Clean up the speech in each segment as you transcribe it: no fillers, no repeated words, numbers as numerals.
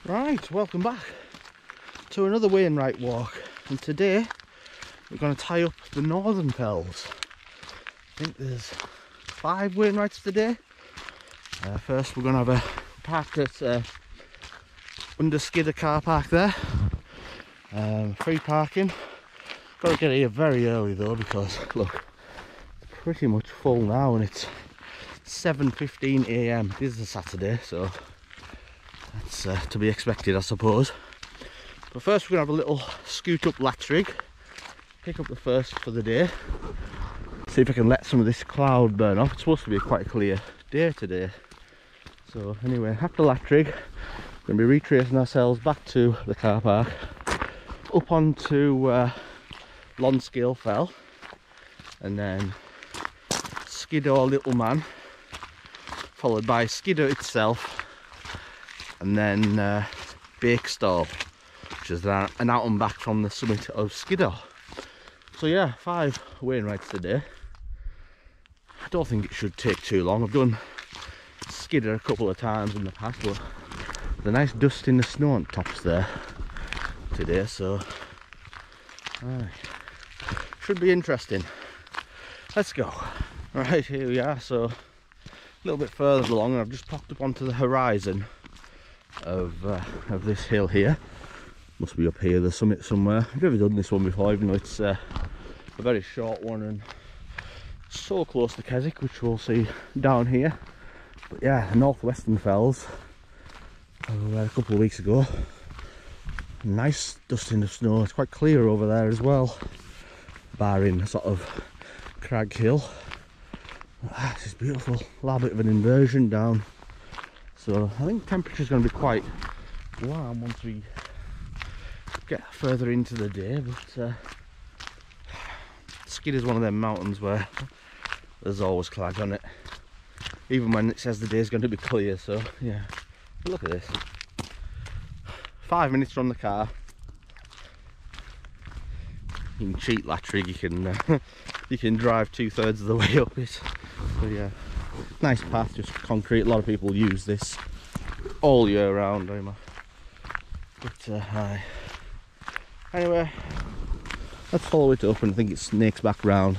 Right, welcome back to another Wainwright Walk, and today we're going to tie up the northern fells. I think there's 5 Wainwrights today. First we're going to have a park at Under-Skiddaw car park there. Free parking. Got to get here very early though, because look, it's pretty much full now and it's 7:15 AM. This is a Saturday, so that's to be expected, I suppose. But first we're going to have a little scoot up Latrigg, pick up the first for the day, see if I can let some of this cloud burn off. It's supposed to be quite a clear day today. So anyway, after Latrigg, we're going to be retracing ourselves back to the car park, up onto Lonscale Fell, and then Skiddaw Little Man, followed by Skiddaw itself, and then Bakestall, which is an out and back from the summit of Skiddaw. So yeah, 5 Wainwrights today. I don't think it should take too long. I've done Skiddaw a couple of times in the past, but the nice dust in the snow on tops there today, so should be interesting. Let's go. Right, here we are. So a little bit further along, and I've just popped up onto the horizon of this hill here. Must be up here, the summit somewhere. I've never done this one before, even though it's a very short one and so close to Keswick, which we'll see down here. But yeah, the northwestern fells, a couple of weeks ago. Nice dusting of snow. It's quite clear over there as well, barring a sort of crag hill. This is beautiful. A little bit of an inversion down, so I think temperature's going to be quite warm once we get further into the day. But Skid is one of them mountains where there's always clag on it, even when it says the day's going to be clear. So yeah, but look at this. 5 minutes from the car. You can cheat Latrigg. You can drive 2/3 of the way up it. So yeah, nice path, just concrete. A lot of people use this all year round, but anyway, let's follow it up, and I think it snakes back round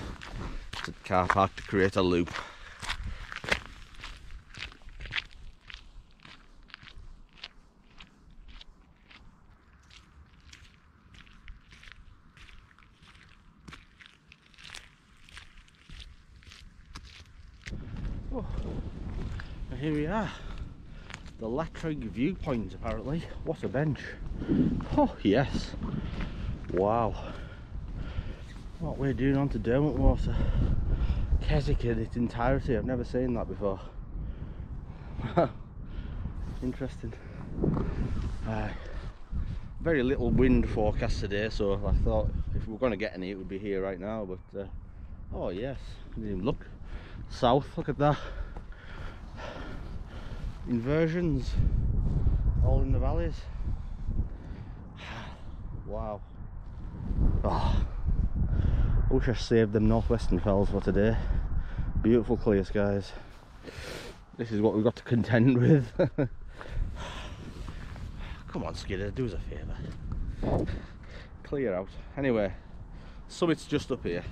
to the car park to create a loop. Oh, here we are, the Latrigg viewpoint apparently. What a bench. Oh yes, wow. What we're doing onto Derwent Water, Keswick in its entirety. I've never seen that before. Interesting. Very little wind forecast today, so I thought if we were going to get any, it would be here right now. But oh yes, didn't even look south. Look at that. Inversions all in the valleys. Wow. Oh, I wish I saved them northwestern fells for today. Beautiful clear skies. This is what we've got to contend with. Come on, Skiddaw, do us a favour. Clear out. Anyway, summit's just up here.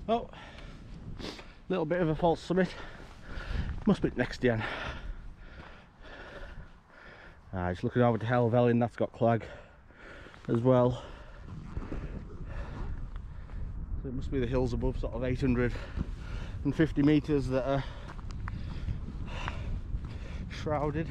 Oh, little bit of a false summit. Must be next again. Just looking over to Helvellyn, that's got clag as well. So it must be the hills above, sort of 850 metres that are shrouded.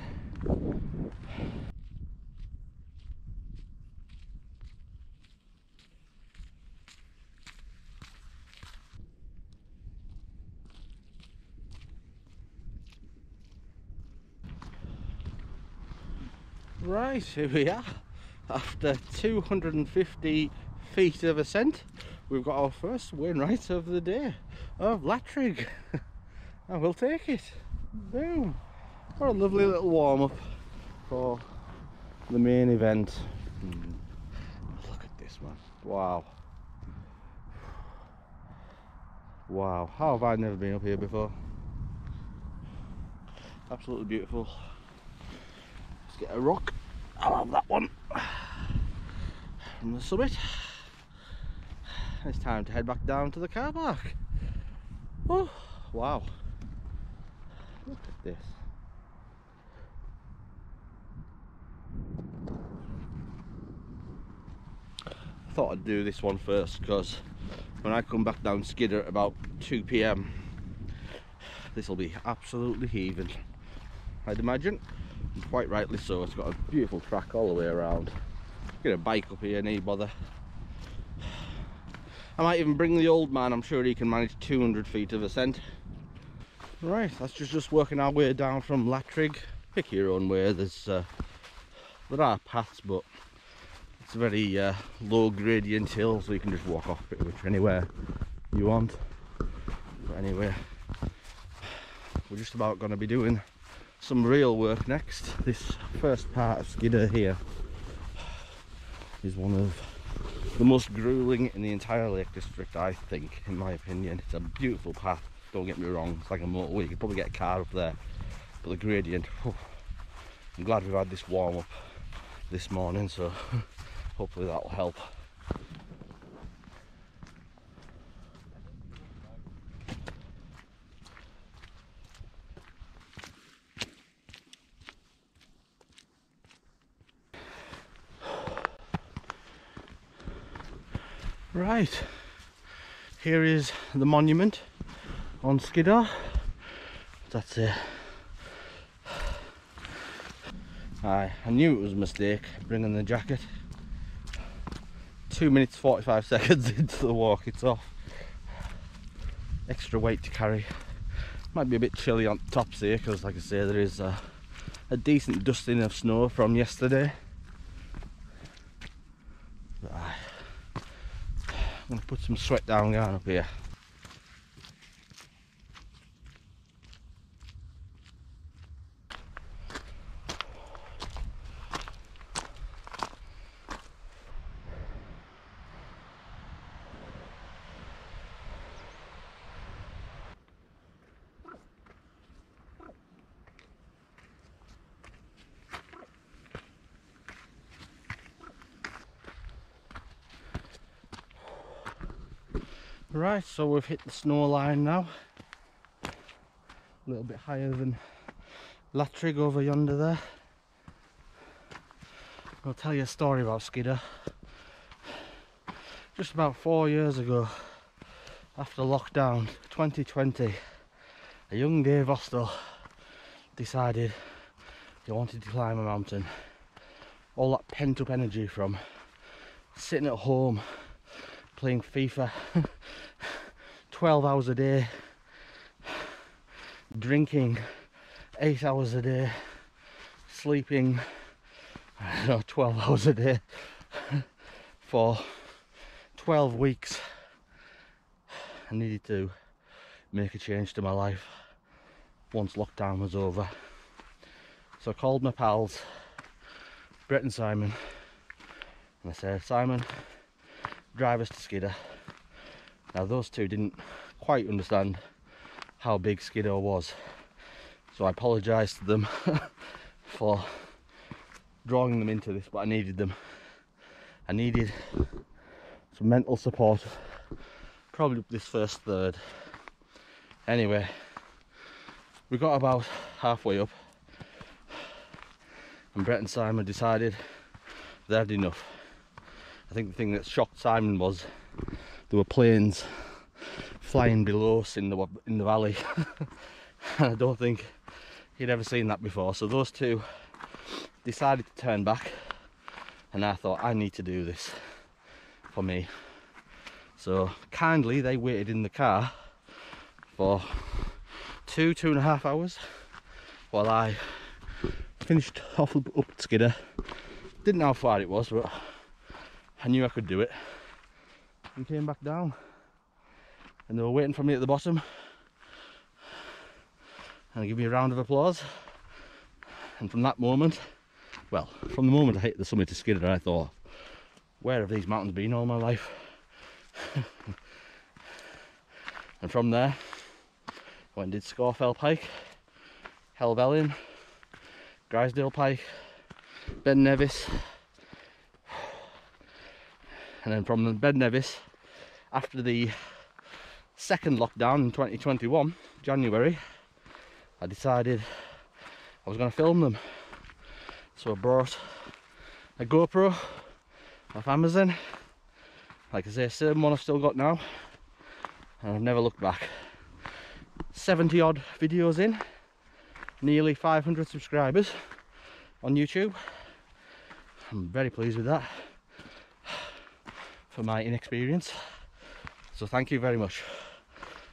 Right, here we are. After 250 feet of ascent, we've got our first Wainwright of the day of Latrigg. And we'll take it. Boom. What a lovely little warm-up for the main event. Look at this, man. Wow. Wow, how have I never been up here before? Absolutely beautiful. Let's get a rock. I'll have that one from the summit. It's time to head back down to the car park. Oh, wow. Look at this. I thought I'd do this one first because when I come back down Skiddaw at about 2 PM, this will be absolutely heaving, I'd imagine. And quite rightly so. It's got a beautiful track all the way around. Get a bike up here, need bother. I might even bring the old man. I'm sure he can manage 200 feet of ascent. Right, that's just working our way down from Latrigg. Pick your own way. There are paths, but it's a very low gradient hill, so you can just walk off pretty much anywhere you want. But anyway, we're just about going to be doing some real work next. This first part of Skiddaw here is one of the most gruelling in the entire Lake District, I think, in my opinion. It's a beautiful path, don't get me wrong. It's like a motorway, you could probably get a car up there, but the gradient, I'm glad we've had this warm up this morning, so hopefully that will help. Right, here is the monument on Skiddaw. That's it. I knew it was a mistake bringing the jacket. 2 minutes 45 seconds into the walk, it's off. Extra weight to carry. Might be a bit chilly on the tops here because, like I say, there is a decent dusting of snow from yesterday. But I'm going to put some sweat down going up here. Right, so we've hit the snow line now. A little bit higher than Latrigg over yonder there. I'll tell you a story about Skiddaw. Just about 4 years ago, after lockdown 2020, a young Dave Ostel decided he wanted to climb a mountain. All that pent up energy from sitting at home playing FIFA 12 hours a day, drinking 8 hours a day, sleeping 12 hours a day for 12 weeks. I needed to make a change to my life once lockdown was over. So I called my pals, Brett and Simon, and I said, Simon, drive us to Skiddaw. Now those two didn't quite understand how big Skiddaw was, so I apologised to them for drawing them into this, but I needed them. I needed some mental support, probably this first third. Anyway, we got about halfway up and Brett and Simon decided they had enough. I think the thing that shocked Simon was there were planes flying below us in the valley. And I don't think he'd ever seen that before. So those two decided to turn back, and I thought, I need to do this for me. So kindly they waited in the car for 2.5 hours while I finished off up at Skiddaw. Didn't know how far it was, but I knew I could do it, and came back down, and they were waiting for me at the bottom, and they gave me a round of applause. And from that moment, well, from the moment I hit the summit of Skiddaw, I thought, where have these mountains been all my life? And from there I went and did Scawfell Pike, Helvellyn, Grisdale Pike, Ben Nevis, and then from Ben Nevis, after the second lockdown in 2021, January, I decided I was going to film them. So I brought a GoPro off Amazon, like I say, same one I've still got now, and I've never looked back. 70 odd videos in, nearly 500 subscribers on YouTube. I'm very pleased with that for my inexperience, so thank you very much.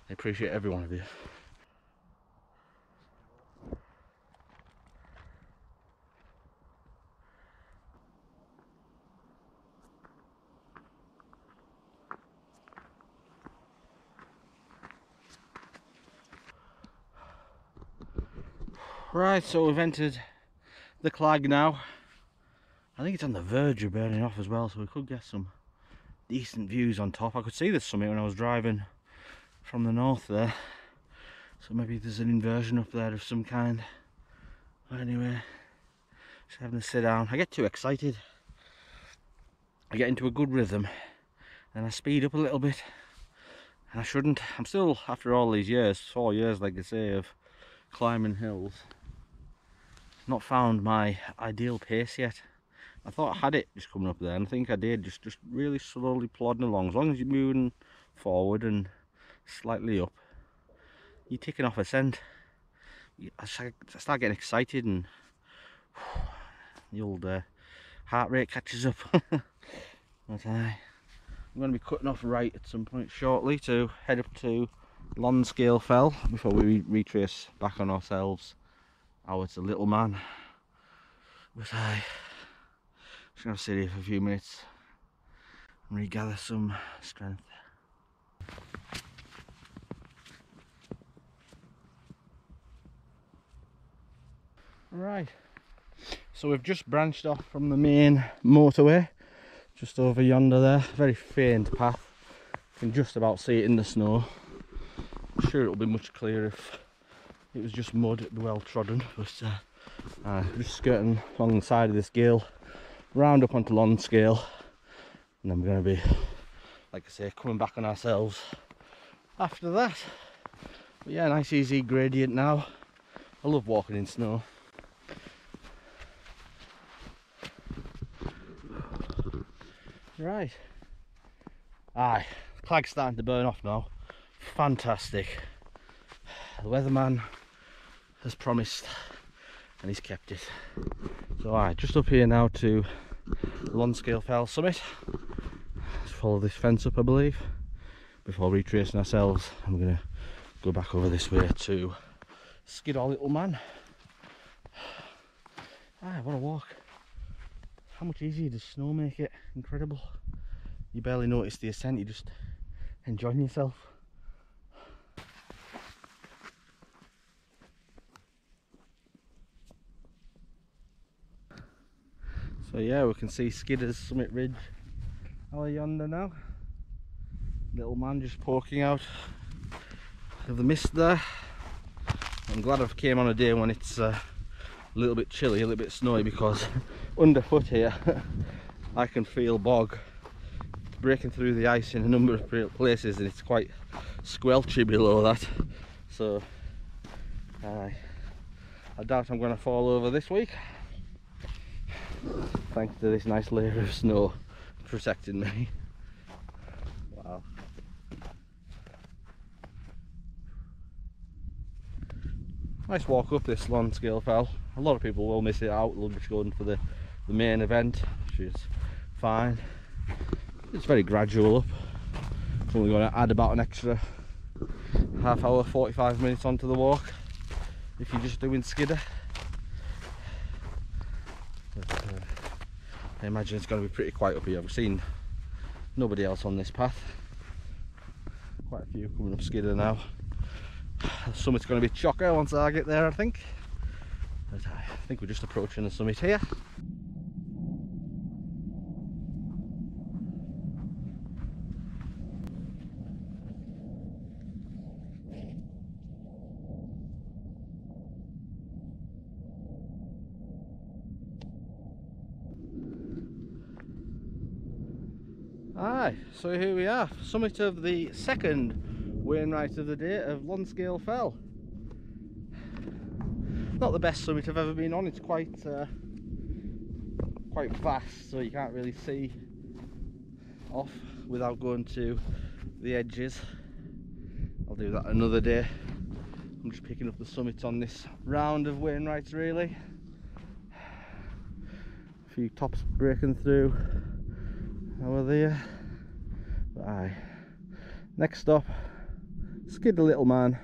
I appreciate every one of you. Right, so we've entered the Clag now. I think it's on the verge of burning off as well, so we could get some decent views on top. I could see the summit when I was driving from the north there, so maybe there's an inversion up there of some kind. But anyway, just having to sit down. I get too excited, I get into a good rhythm, and I speed up a little bit, and I shouldn't. I'm still, after all these years, 4 years like I say, of climbing hills, not found my ideal pace yet. I thought I had it just coming up there, and I think I did, just really slowly plodding along. As long as you're moving forward and slightly up, you're ticking off ascent. I start getting excited, and the old heart rate catches up. But I'm going to be cutting off right at some point shortly to head up to Lonscale Fell before we retrace back on ourselves out to Little Man. But I'm just going to sit here for a few minutes and regather some strength. Right, so we've just branched off from the main motorway, just over yonder there. Very faint path, you can just about see it in the snow. I'm sure it'll be much clearer if it was just mud, it'd be well trodden. But just skirting along the side of this gale, round up onto Lonscale, and then we're going to be, like I say, coming back on ourselves after that. But yeah, nice easy gradient now. I love walking in snow. Right, aye, the Clag's starting to burn off now. Fantastic. The weatherman has promised and he's kept it. So just up here now to Lonscale Fell summit. Let's follow this fence up, I believe, before retracing ourselves. I'm going to go back over this way to Skiddaw Little Man. What a walk. How much easier does snow make it? Incredible. You barely notice the ascent, you're just enjoying yourself. So yeah, we can see Skiddaw's summit ridge out yonder now. Little Man just poking out of the mist there. I'm glad I came on a day when it's a little bit chilly, a little bit snowy, because underfoot here I can feel bog breaking through the ice in a number of places, and it's quite squelchy below that. So I doubt I'm going to fall over this week, thanks to this nice layer of snow protecting me. Wow. Nice walk up this Lonscale Fell. A lot of people will miss it out, they'll just go in for the main event, which is fine. It's very gradual up. It's only going to add about an extra half hour, 45 minutes onto the walk if you're just doing Skiddaw. But, I imagine it's going to be pretty quiet up here. I've seen nobody else on this path. Quite a few coming up Skiddaw now. The summit's going to be chocker once I get there, I think. But I think we're just approaching the summit here. Aye, so here we are, summit of the second Wainwright of the day of Lonscale Fell. Not the best summit I've ever been on. It's quite vast, so you can't really see off without going to the edges. I'll do that another day. I'm just picking up the summit on this round of Wainwrights really. A few tops breaking through over there. But aye. Next stop, Skid the Little Man.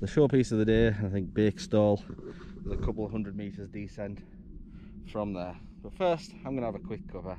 The showpiece of the day, I think Bakestall. There's a couple of 100 metres descent from there. But first, I'm going to have a quick cover.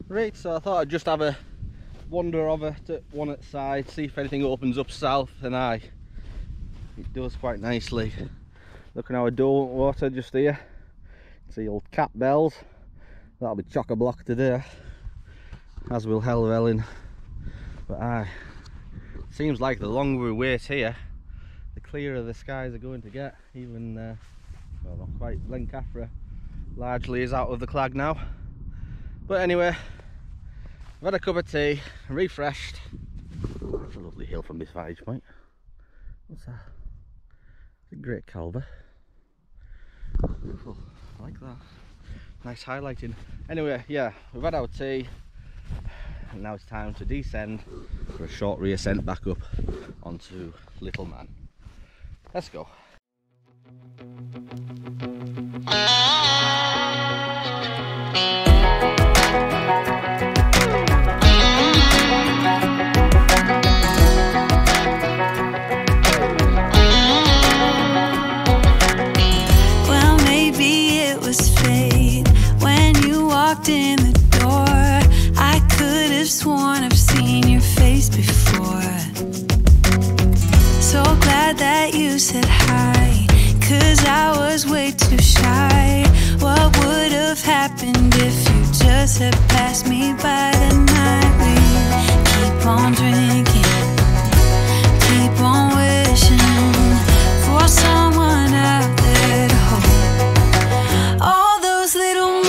Right, so I thought I'd just have a wander over to one at the side, see if anything opens up south, and aye, it does quite nicely. Looking how I don't water just here. See old cat bells. That'll be chock-a-block today, as will Helvellyn. But aye, seems like the longer we wait here, the clearer the skies are going to get. Even, well, not quite, Blencathra largely is out of the clag now. But anyway, I've had a cup of tea, refreshed. That's a lovely hill from this vantage point. What's that? It's a great calver. Beautiful, I like that. Nice highlighting. Anyway, yeah, we've had our tea, and now it's time to descend for a short reascent back up onto Little Man. Let's go. In the door, I could have sworn I've seen your face before. So glad that you said hi, 'cause I was way too shy. What would have happened if you just had passed me by the night? We keep on drinking, keep on wishing for someone out there to hold. All those little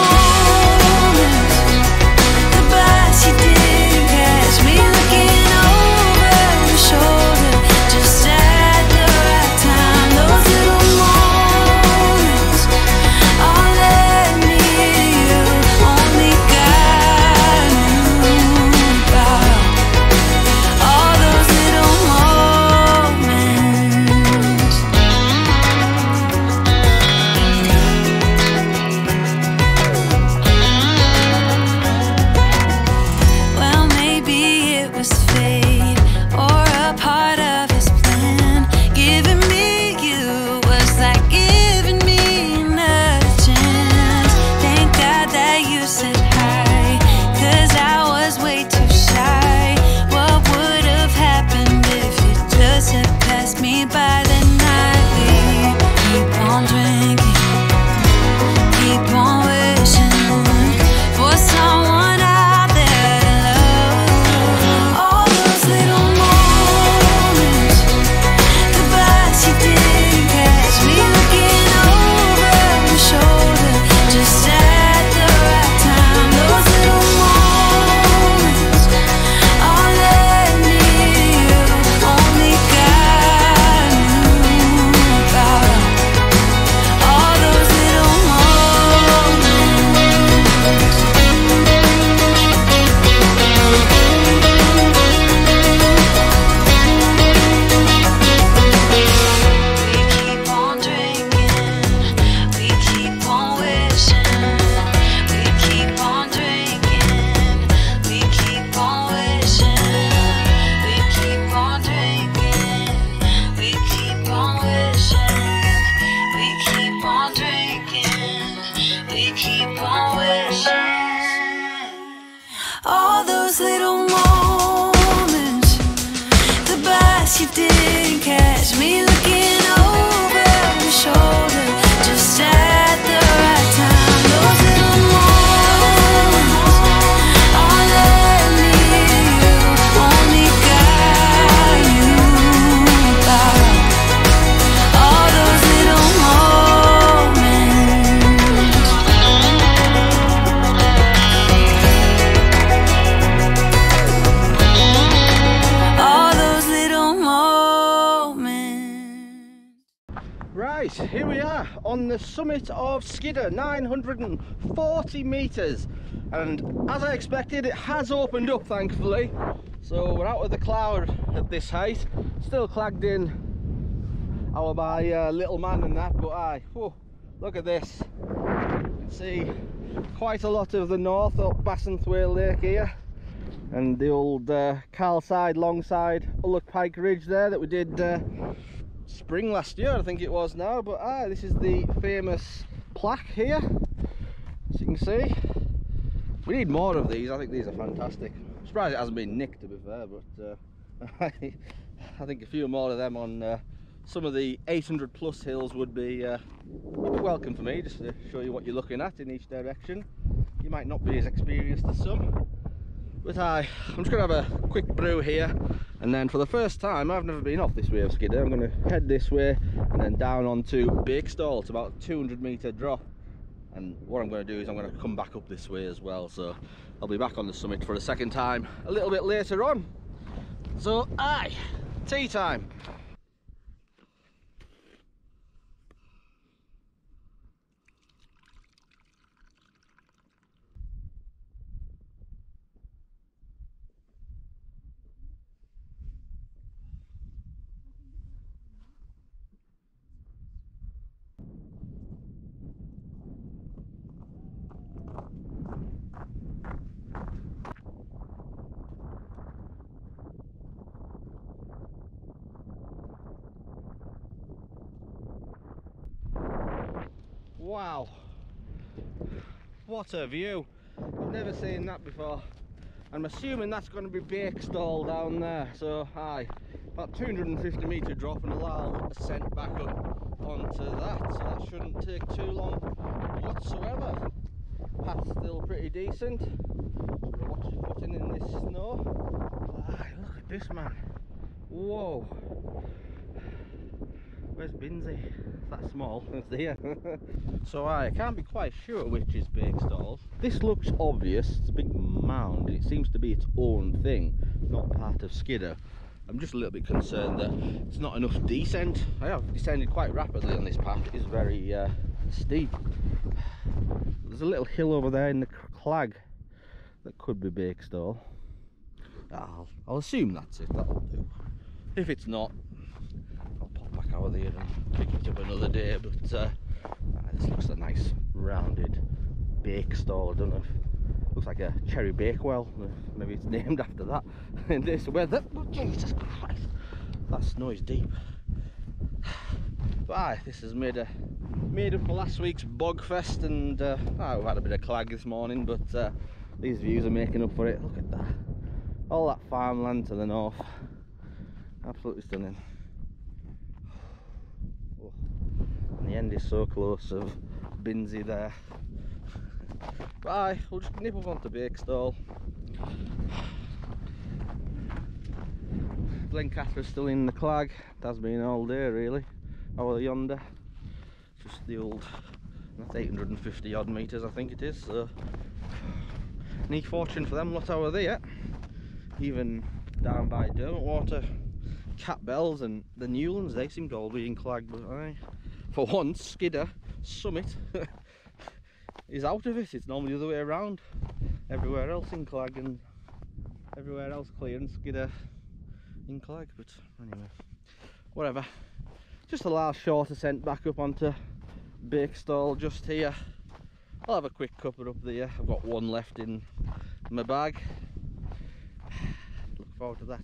Right, here we are on the summit of Skiddaw, 940 metres, and as I expected it has opened up thankfully, so we're out of the cloud at this height. Still clagged in our by little man and that, but whoa, look at this. You can see quite a lot of the north up Bassenthwaite Lake here, and the old Carlside, Longside, Ullock Pike Ridge there that we did spring last year I think it was now. But this is the famous plaque here, as you can see. We need more of these. I think these are fantastic. I'm surprised it hasn't been nicked, to be fair, but I think a few more of them on some of the 800 plus hills would be welcome for me, just to show you what you're looking at in each direction. You might not be as experienced as some, but I'm just going to have a quick brew here, and then for the first time, I've never been off this way of Skiddaw, I'm going to head this way and then down onto Bakestall. It's about a 200 metre drop, and what I'm going to do is I'm going to come back up this way as well, so I'll be back on the summit for a second time a little bit later on. So tea time. Wow, what a view. I've never seen that before. I'm assuming that's going to be Bakestall down there, so about 250 metre drop and a little ascent back up onto that, so that shouldn't take too long whatsoever. Path's still pretty decent. So watch your footing in this snow. Look at this, man. Whoa. Where's Binsey? It's that small. It's there. So I can't be quite sure which is Bakestall. This looks obvious. It's a big mound. It seems to be its own thing, not part of Skiddaw. I'm just a little bit concerned that it's not enough descent. I have descended quite rapidly on this path. It is very steep. There's a little hill over there in the clag that could be Bakestall. I'll assume that's it. That'll do. If it's not, I'll pop back out there and pick it up another day. But this looks a nice rounded Bakestall. I don't know if it looks like a cherry bakewell. Maybe it's named after that in this weather. Oh, Jesus Christ, that snow is deep. But this is made up for last week's bog fest, and we've had a bit of clag this morning, but these views are making up for it. Look at that, all that farmland to the north, absolutely stunning. Oh, and the end is so close of Binsey there. But we'll just nip up onto Bakestall. Glencathra's still in the clag. It has been all day really. Over yonder, just the old, that's 850 odd metres I think it is, so neat fortune for them lot over there. Even down by Derwentwater, Cat Bells and the Newlands, they seem to all be in clag, but for once Skiddaw summit is out of it. It's normally the other way around, everywhere else in clag and everywhere else clear, and Skiddaw in clag. But anyway, whatever. Just a last short ascent back up onto Bakestall just here. I'll have a quick cuppa up there. I've got one left in my bag. Look forward to that.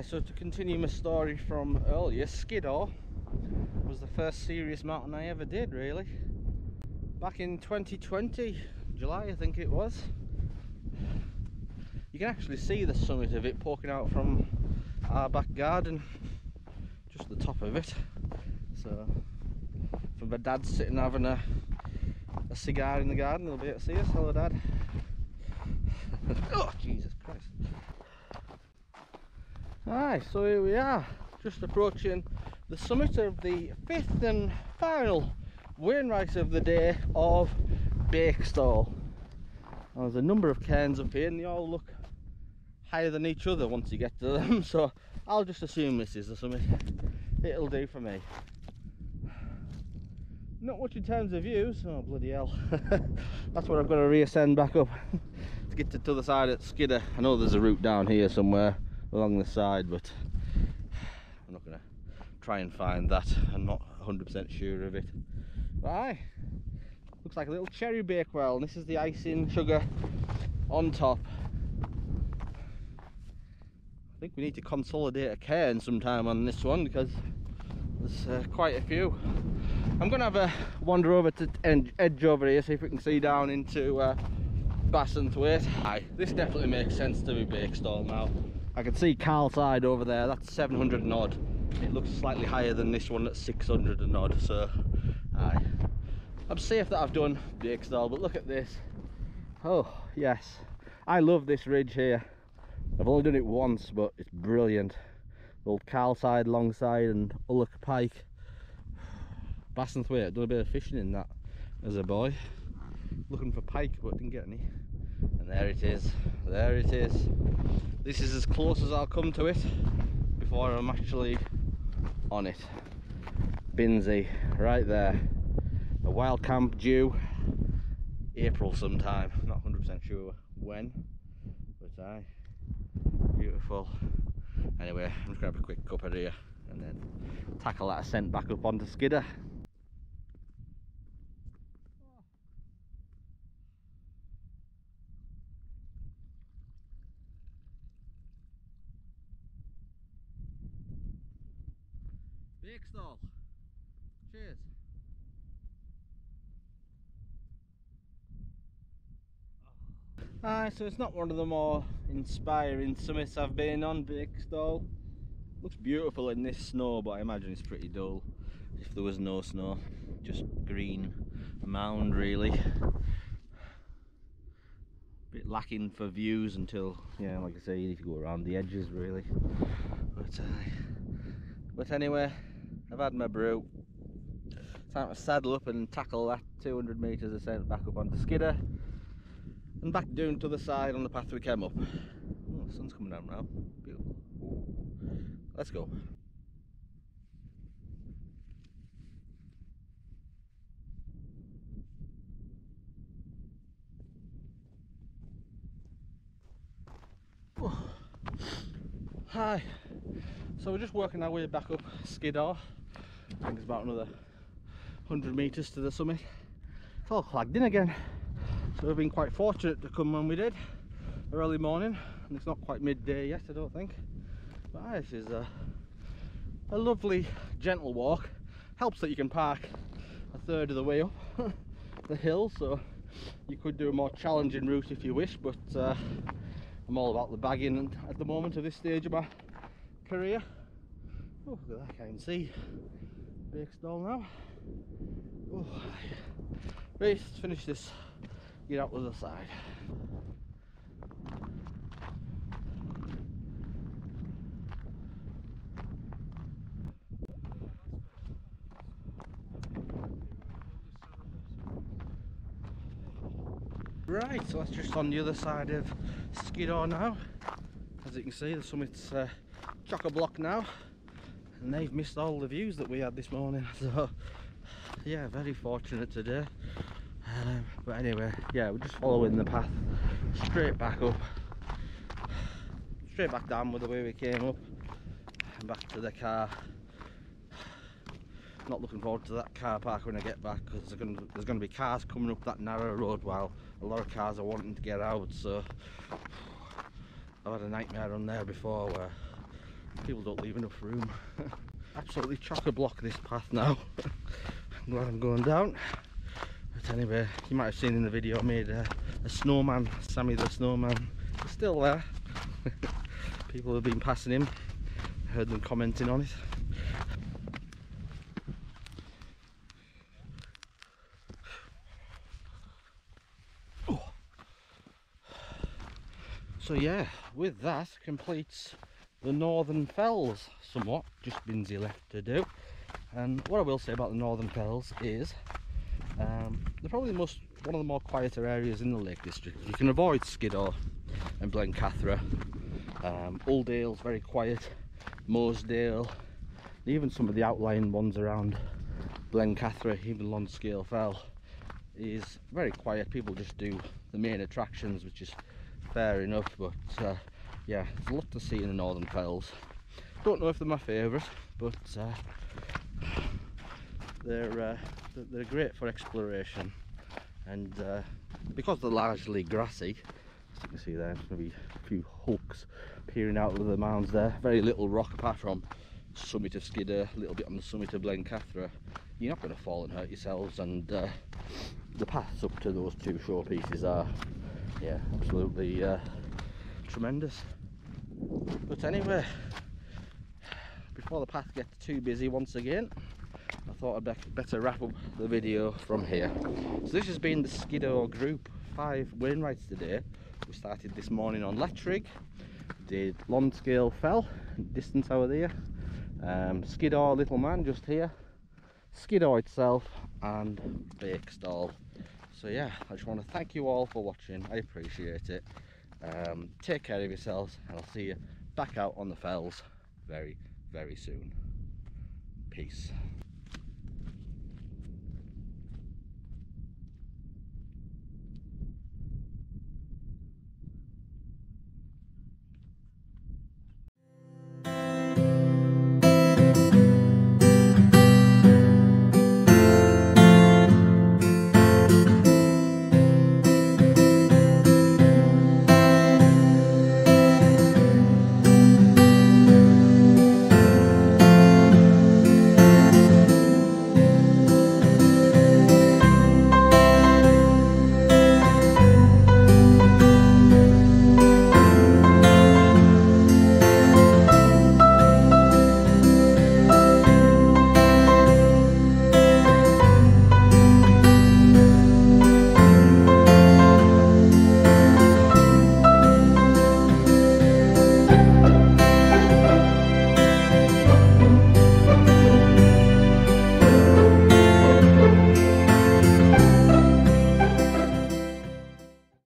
So to continue my story from earlier, Skiddaw was the first serious mountain I ever did really. Back in 2020, July I think it was. You can actually see the summit of it poking out from our back garden, just the top of it. So from my dad sitting having a cigar in the garden, they'll be able to see us. Hello Dad. Oh Jesus Christ. So here we are, just approaching the summit of the fifth and final Wainwright of the day of Bakestall. There's a number of cairns up here and they all look higher than each other once you get to them, so I'll just assume this is the summit. It'll do for me. Not much in terms of views. Oh bloody hell. That's what I've got to reascend back up to get to the other side at Skiddaw. I know there's a route down here somewhere along the side, but I'm not going to try and find that. I'm not 100% sure of it. But aye, looks like a little cherry bakewell, and this is the icing sugar on top. I think we need to consolidate a cairn sometime on this one because there's quite a few. I'm going to have a wander over to edge over here, see if we can see down into Bassenthwaite. Aye, this definitely makes sense to be Bakestall now. I can see Carlside over there, that's 700 and odd. It looks slightly higher than this one at 600 and odd, so aye. I'm safe that I've done Bakestall, but look at this. Oh yes, I love this ridge here. I've only done it once, but it's brilliant. The old Carlside, Longside and Ulloch Pike. Bassenthwaite, I've done a bit of fishing in that as a boy. Looking for pike, but didn't get any. And there it is, there it is. This is as close as I'll come to it before I'm actually on it. Binsey, right there. A wild camp due April sometime, not 100% sure when, but aye, beautiful. Anyway, I'm just going to have a quick cuppa here and then tackle that ascent back up onto Skiddaw. Bakestall, cheers. Aye, so it's not one of the more inspiring summits I've been on, Bakestall. Looks beautiful in this snow, but I imagine it's pretty dull if there was no snow. Just green mound really. Bit lacking for views until, yeah, like I say, you need to go around the edges really. But anyway, I've had my brew. Time to saddle up and tackle that 200 metres ascent back up onto Skiddaw and back down to the side on the path we came up. Oh, the sun's coming down now. Beautiful. Let's go. Oh. Hi. So we're just working our way back up Skiddaw. I think it's about another 100 metres to the summit. It's all flagged in again. So we've been quite fortunate to come when we did, early morning, and it's not quite midday yet, I don't think. But aye, this is a lovely, gentle walk. Helps that you can park a third of the way up the hill, so you could do a more challenging route if you wish, but I'm all about the bagging at the moment of this stage of my career. Oh, look at that, I can see Bakestall now. Oh, right, let's finish this, get out to the side. Right, so that's just on the other side of Skiddaw now. As you can see, the summit's chock-a-block now, and they've missed all the views that we had this morning, so yeah, very fortunate today. But anyway, yeah, we're just following the path straight back up, straight back down with the way we came up, and back to the car. Not looking forward to that car park when I get back, because there's going to be cars coming up that narrow road while a lot of cars are wanting to get out, so I've had a nightmare on there before where people don't leave enough room. Absolutely chock-a-block this path now. I'm glad I'm going down. But anyway, you might have seen in the video I made a snowman, Sammy the snowman. He's still there. People have been passing him, heard them commenting on it. So yeah, with that completes the Northern Fells somewhat. Just Binsey left to do. And what I will say about the Northern Fells is They're probably one of the more quieter areas in the Lake District. You can avoid Skiddaw and Blencathra. Ulldale's very quiet, Mosedale, even some of the outlying ones around Blencathra, even Lonscale Fell, is very quiet. People just do the main attractions, which is fair enough, but yeah, there's a lot to see in the Northern Fells. Don't know if they're my favourite, but they're great for exploration, and because they're largely grassy, as you can see there, there's maybe a few hooks peering out of the mounds there. Very little rock apart from summit of Skiddaw, a little bit on the summit of Blencathra. You're not going to fall and hurt yourselves, and the paths up to those two showpieces are, yeah, absolutely tremendous. But anyway, before the path gets too busy once again, I thought I'd better wrap up the video from here. So this has been the Skiddaw Group 5 Wainwrights today. We started this morning on Latrigg, did Lonscale Fell, distance over there, Skiddaw Little Man just here, Skiddaw itself, and Bakestall. So yeah, I just want to thank you all for watching. I appreciate it. Take care of yourselves, and I'll see you back out on the fells very, very soon. Peace.